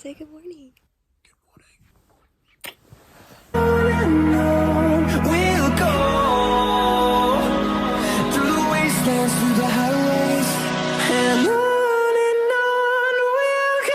Say good morning. We'll go through the wastelands, through the highways, and on we'll go.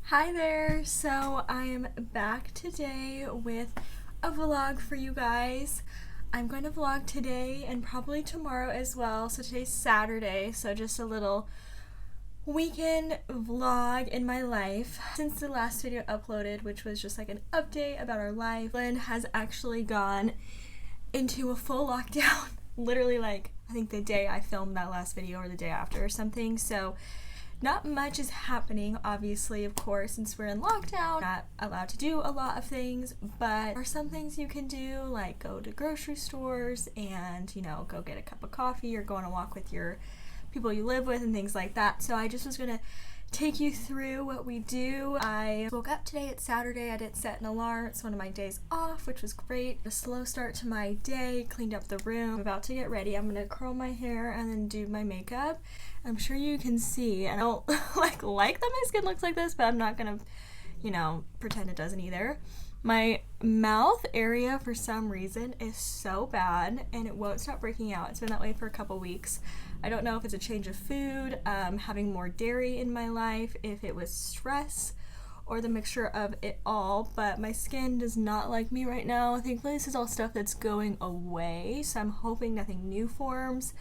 Hi there, so I am back today with a vlog for you guys. I'm going to vlog today and probably tomorrow as well. So today's Saturday, so just a little weekend vlog in my life. Since the last video uploaded, which was just like an update about our life, Lynn has actually gone into a full lockdown. Literally like, I think the day I filmed that last video or the day after or something. So not much is happening, obviously, of course, since we're in lockdown. Not allowed to do a lot of things, but there are some things you can do, like go to grocery stores and, you know, go get a cup of coffee or go on a walk with your people you live with and things like that. So I just was gonna take you through what we do. I woke up today, it's Saturday. I didn't set an alarm. It's one of my days off, which was great. A slow start to my day, cleaned up the room. I'm about to get ready. I'm gonna curl my hair and then do my makeup. I'm sure you can see, and I don't like that my skin looks like this, but I'm not gonna, you know, pretend it doesn't either. My mouth area for some reason is so bad and it won't stop breaking out. It's been that way for a couple weeks. I don't know if it's a change of food, having more dairy in my life, if it was stress or the mixture of it all, but my skin does not like me right now. Thankfully this is all stuff that's going away, so I'm hoping nothing new forms.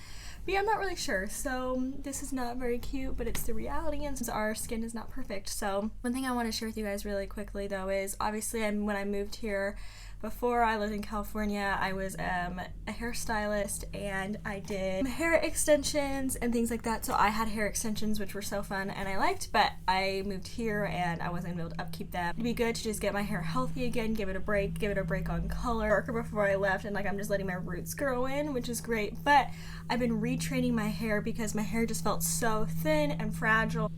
But yeah, I'm not really sure. So this is not very cute, but it's the reality, and since our skin is not perfect. So one thing I want to share with you guys really quickly though is obviously when I moved here, before I lived in California, I was a hairstylist and I did hair extensions and things like that. So I had hair extensions, which were so fun and I liked, but I moved here and I wasn't able to upkeep them. It'd be good to just get my hair healthy again, give it a break on color. Darker before I left, and like I'm just letting my roots grow in, which is great. But I've been retraining my hair because my hair just felt so thin and fragile.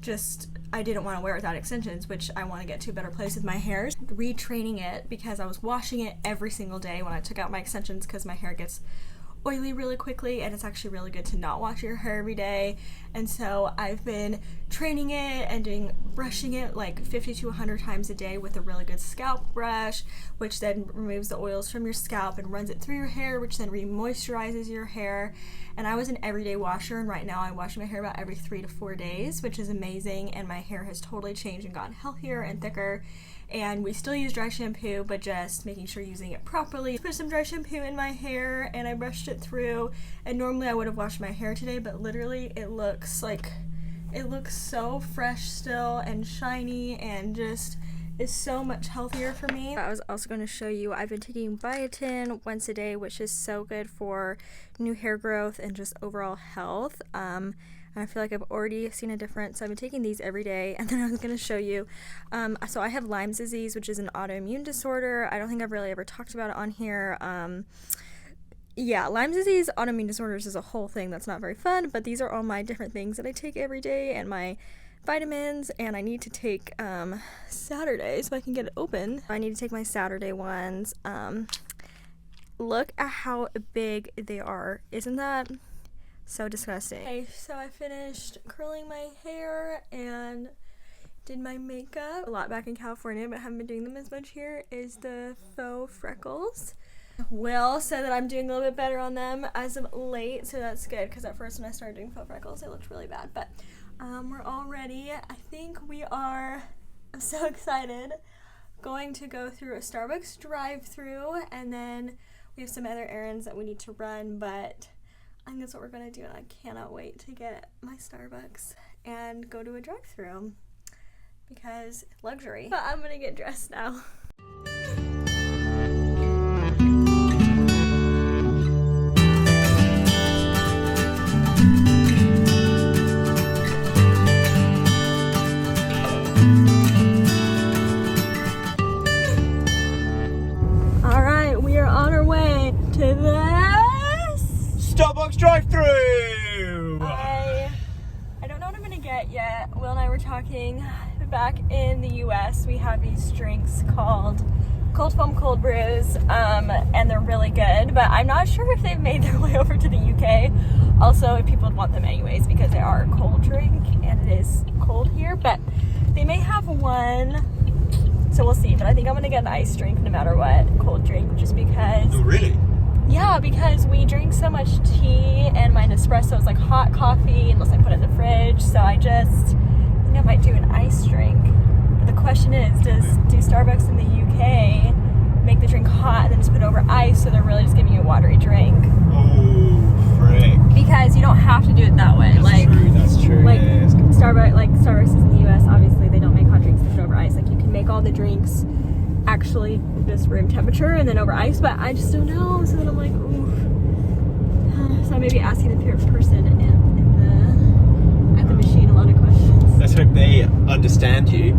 I didn't want to wear it without extensions, which I want to get to a better place with my hair. Retraining it because I was washing it every single day when I took out my extensions because my hair gets oily really quickly, and it's actually really good to not wash your hair every day. And so I've been training it and brushing it like 50 to 100 times a day with a really good scalp brush, which then removes the oils from your scalp and runs it through your hair, which then re-moisturizes your hair. And I was an everyday washer, and right now I wash my hair about every 3 to 4 days, which is amazing, and my hair has totally changed and gotten healthier and thicker. And we still use dry shampoo, but just making sure using it properly. Put some dry shampoo in my hair and I brushed it through, and normally I would have washed my hair today, but literally it looks so fresh still and shiny, and just is so much healthier for me. I was also going to show you, I've been taking biotin once a day, which is so good for new hair growth and just overall health. And I feel like I've already seen a difference. So I've been taking these every day. And then I was going to show you, so I have Lyme's disease, which is an autoimmune disorder. I don't think I've really ever talked about it on here. Yeah, Lyme's disease, autoimmune disorders is a whole thing that's not very fun, but these are all my different things that I take every day and my vitamins, and I need to take Saturday so I can get it open. I need to take my Saturday ones. Look at how big they are. Isn't that so disgusting? Okay, so I finished curling my hair and did my makeup. A lot back in California, but haven't been doing them as much here, is the faux freckles. Will said that I'm doing a little bit better on them as of late, so that's good, because at first when I started doing faux freckles, it looked really bad. But we're all ready. I think we are, I'm so excited, going to go through a Starbucks drive-through, and then we have some other errands that we need to run, but I think that's what we're going to do, and I cannot wait to get my Starbucks and go to a drive-through, because luxury. But I'm going to get dressed now. Starbucks drive-through! I don't know what I'm gonna get yet. Will and I were talking. Back in the US, we have these drinks called cold foam cold brews, and they're really good, but I'm not sure if they've made their way over to the UK. Also, if people would want them anyways, because they are a cold drink and it is cold here, but they may have one, so we'll see. But I think I'm gonna get an iced drink no matter what, cold drink, just because. Oh, really? Yeah, because we drink so much tea, and my Nespresso is like hot coffee unless I put it in the fridge, so I think I might do an iced drink. But the question is, do Starbucks in the UK make the drink hot and then just put it over ice, so they're really just giving you a watery drink? Oh, frick. Because you don't have to do it that way. That's true. Like, yeah, Starbucks is in the US, obviously they don't make hot drinks that put over ice. Like, you can make all the drinks actually just room temperature and then over ice, but I just don't know, so then I'm like, ooh. So I may be asking the person at the machine a lot of questions. Let's hope they understand you.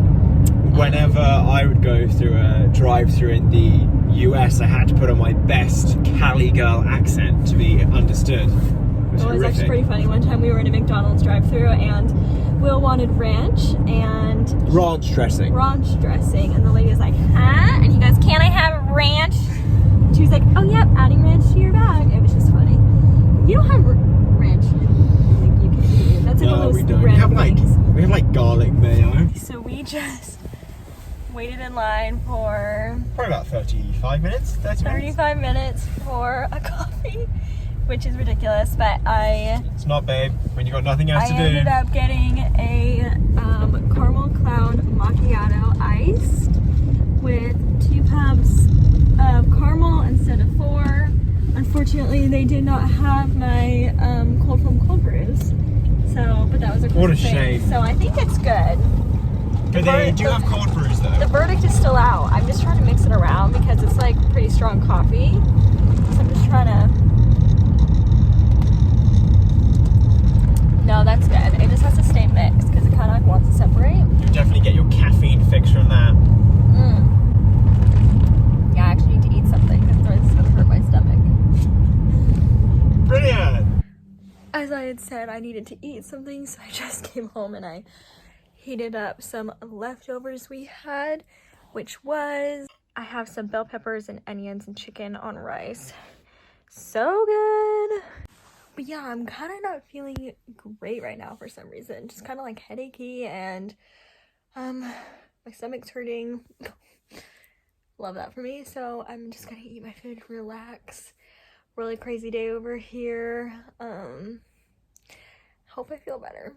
Whenever I would go through a drive-through in the US, I had to put on my best Cali girl accent to be understood. It was actually pretty funny. One time we were in a McDonald's drive-through and Will wanted ranch dressing, and the lady was like, huh? And he goes, can I have ranch? She was like, oh yep, adding ranch to your bag. It was just funny. You don't have ranch in the UK, do you? That's like one of those random things. We have like garlic mayo. So we just waited in line for probably about 35 minutes, 35 minutes for a coffee, which is ridiculous, but it's not, babe, when you got nothing else to do. I ended up getting a caramel cloud macchiato iced with 2 cups of caramel instead of 4. Unfortunately, they did not have my cold foam cold brews, but that was a what a shame. So I think it's good. But they do have cold brews though. The verdict is still out. I'm just trying to mix it around because it's like pretty strong coffee, so I'm just trying to. No, that's good. It just has to stay mixed because it kind of wants to separate. You definitely get your caffeine fix from that. Yeah, I actually need to eat something because otherwise it's going to hurt my stomach. Brilliant! As I had said, I needed to eat something, so I just came home and I heated up some leftovers we had, which was, I have some bell peppers and onions and chicken on rice. so good. But yeah, I'm kind of not feeling great right now for some reason. Just kind of like headachy and my stomach's hurting. Love that for me. So I'm just gonna eat my food, relax. Really crazy day over here. Hope I feel better.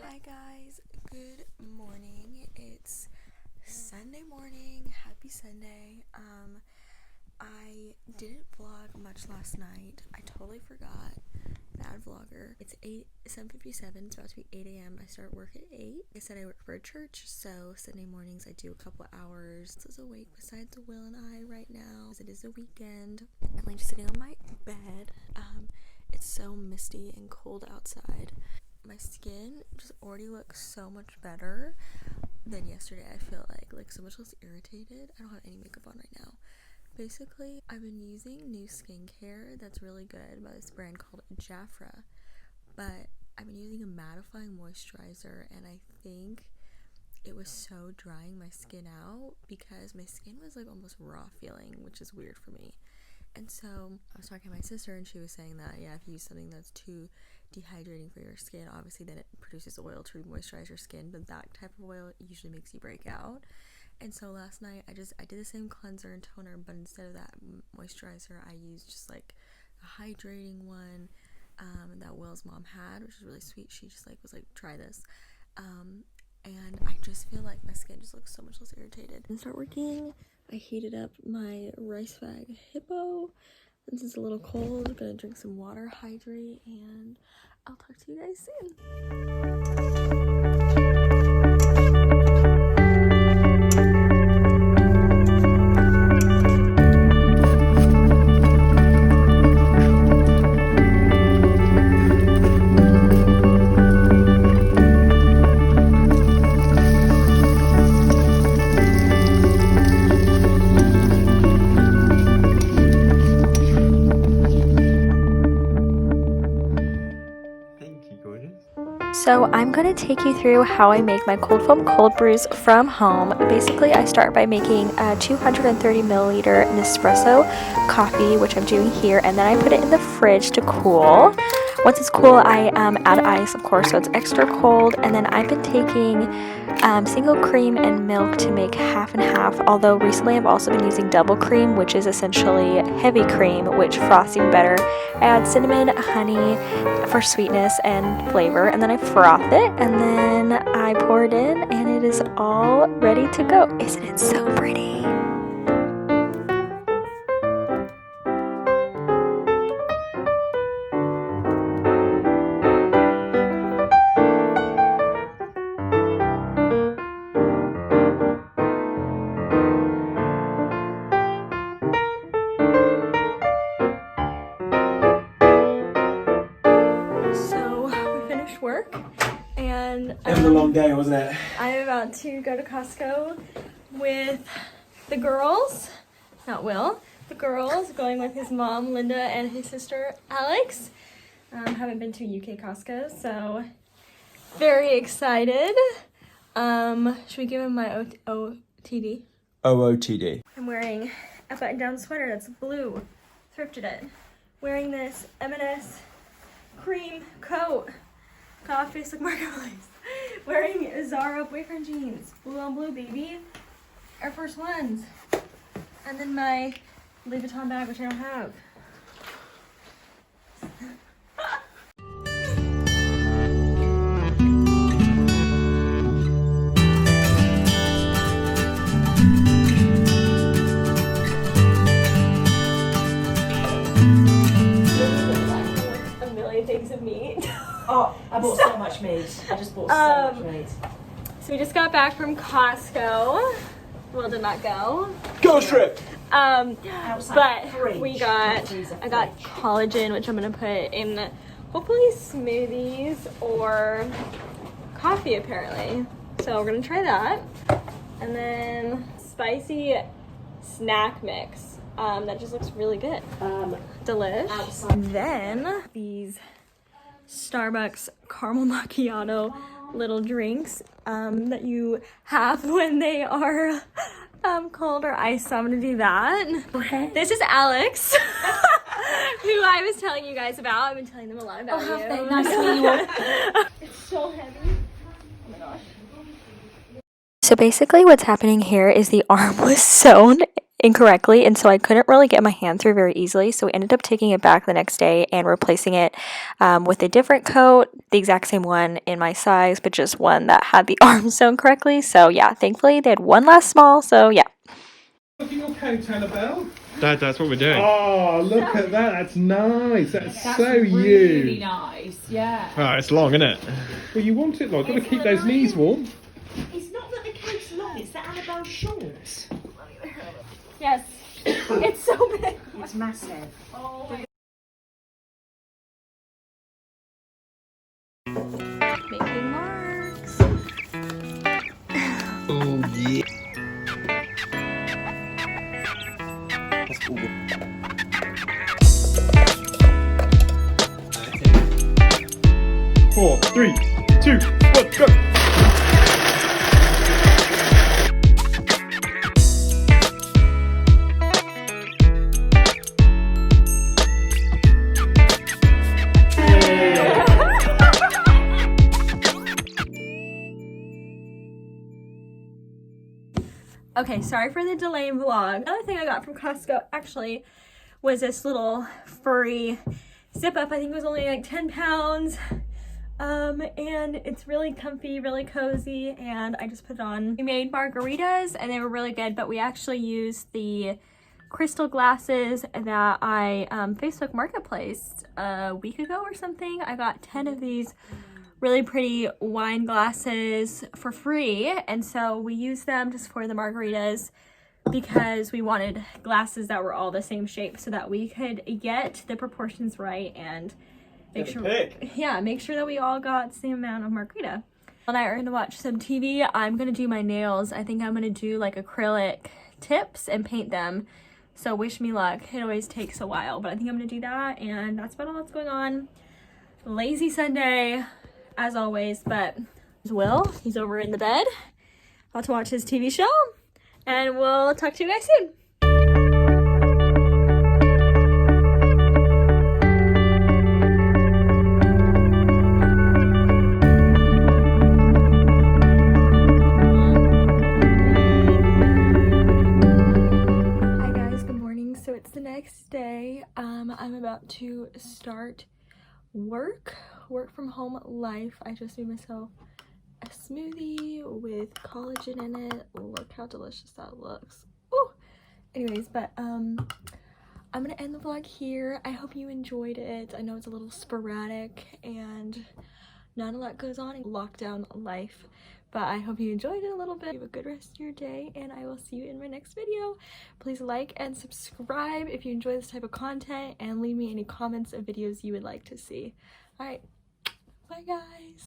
Hi guys, good morning. It's Sunday morning. Happy Sunday. I didn't vlog much last night. I totally forgot. Bad vlogger. It's 7:57. It's about to be 8 a.m. I start work at 8. Like I said, I work for a church, so Sunday mornings I do a couple hours. This is awake besides Will and I right now, as it is a weekend. I'm like just sitting on my bed. It's so misty and cold outside. My skin just already looks so much better than yesterday. I feel like so much less irritated. I don't have any makeup on right now. Basically, I've been using new skincare that's really good by this brand called Jafra, but I've been using a mattifying moisturizer, and I think it was so drying my skin out because my skin was like almost raw feeling, which is weird for me. And so I was talking to my sister, and she was saying that, yeah, if you use something that's too dehydrating for your skin, obviously then it produces oil to moisturize your skin, but that type of oil usually makes you break out. And so last night I did the same cleanser and toner, but instead of that moisturizer, I used just like a hydrating one that Will's mom had, which is really sweet. She just was like, try this. And I just feel like my skin just looks so much less irritated. And start working. I heated up my rice bag hippo. Since it's a little cold, I'm gonna drink some water, hydrate, and I'll talk to you guys soon. So I'm going to take you through how I make my cold foam cold brews from home. Basically, I start by making a 230 milliliter Nespresso coffee, which I'm doing here, and then I put it in the fridge to cool. Once it's cool, I add ice, of course, so it's extra cold, and then I've been taking single cream and milk to make half and half, although recently I've also been using double cream, which is essentially heavy cream, which froths even better. I add cinnamon, honey for sweetness and flavor, and then I froth it, and then I pour it in, and it is all ready to go. Isn't it so pretty? Work, and it was a long day, wasn't it? I'm about to go to Costco with the girls, not Will, the girls, going with his mom Linda and his sister Alex. Haven't been to UK Costco, so very excited. Should we give him my OOTD? OOTD. I'm wearing a button-down sweater that's blue, thrifted it. Wearing this M&S cream coat. Got off Facebook Marketplace. Wearing Zara boyfriend jeans. Blue on blue, baby. Air Force Ones. And then my Louis Vuitton bag, which I don't have. meat. I just bought so much meat. So we just got back from Costco. Will did not go. Go trip! But fridge. I got collagen, which I'm gonna put in hopefully smoothies or coffee apparently. So we're gonna try that. And then spicy snack mix. That just looks really good. Delish. And then these Starbucks caramel macchiato little drinks that you have when they are cold or iced. So I'm gonna do that. Okay. This is Alex, who I was telling you guys about. I've been telling them a lot about you. Nice to meet you all. It's so heavy. Oh my gosh. So basically what's happening here is the arm was sewn incorrectly, and so I couldn't really get my hand through very easily, so we ended up taking it back the next day and replacing it with a different coat, the exact same one in my size, but just one that had the arm sewn correctly. So yeah, thankfully they had one last small, so yeah. Look at your coat, Annabelle. Dad, that's what we're doing. Oh, look at that. That's nice. That's so really you. nice, yeah. Oh, it's long, isn't it? Well, you want it like. Got to keep those knees warm. It's not that the coat's long, it's that Annabelle's shorts. Yes, it's so big. It's massive. Making marks. Oh, yeah. 4, 3, 2, 1, go. Okay, sorry for the delay in vlog. Another thing I got from Costco actually was this little furry zip up. I think it was only like 10 pounds. And it's really comfy, really cozy, and I just put it on. We made margaritas and they were really good, but we actually used the crystal glasses that I Facebook Marketplace a week ago or something. I got 10 of these really pretty wine glasses for free, and so we used them just for the margaritas because we wanted glasses that were all the same shape so that we could get the proportions right and make sure that we all got the same amount of margarita. And I are gonna watch some TV. I'm gonna do my nails. I think I'm gonna do like acrylic tips and paint them. So wish me luck. It always takes a while, but I think I'm gonna do that, and that's about all that's going on. Lazy Sunday, as always, but Will, he's over in the bed, about to watch his TV show, and we'll talk to you guys soon. Next day, I'm about to start work from home life. I just made myself a smoothie with collagen in it. Look how delicious that looks. Ooh. Anyways, but I'm gonna end the vlog here. I hope you enjoyed it. I know it's a little sporadic and not a lot goes on in lockdown life, but I hope you enjoyed it a little bit. Have a good rest of your day, and I will see you in my next video. Please like and subscribe if you enjoy this type of content, and leave me any comments of videos you would like to see. All right, bye guys.